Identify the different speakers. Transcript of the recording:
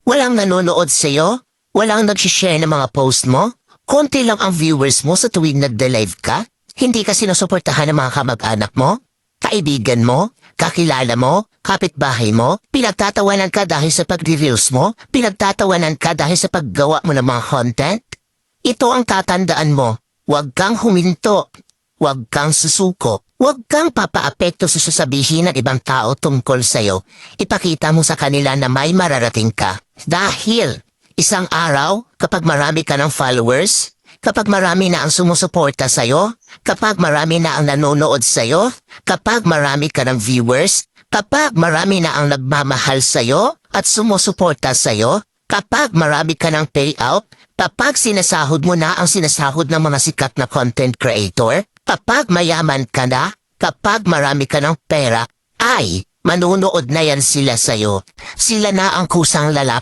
Speaker 1: Walang nanonood sa'yo? Walang nag-share ng mga post mo? Konti lang ang viewers mo sa tuwing nagde-live ka? Hindi ka sinusuportahan ng mga kamag-anak mo? Kaibigan mo? Kakilala mo? Kapitbahay mo? Pinagtatawanan ka dahil sa pagre-reels mo? Pinagtatawanan ka dahil sa paggawa mo ng mga content? Ito ang tatandaan mo. Huwag kang huminto. Huwag kang susuko. Huwag kang papaapekto sa sasabihin ng ibang tao tungkol sa'yo. Ipakita mo sa kanila na may mararating ka. Dahil isang araw, kapag marami ka ng followers, kapag marami na ang sumusuporta sa'yo, kapag marami na ang nanonood sa'yo, kapag marami ka ng viewers, kapag marami na ang nagmamahal sa'yo at sumusuporta sa'yo, kapag marami ka ng payout, kapag sinasahod mo na ang sinasahod ng mga sikat na content creator, kapag mayaman ka na, kapag marami ka ng pera, ay manunood na yan sila sa'yo. Sila na ang kusang lalapit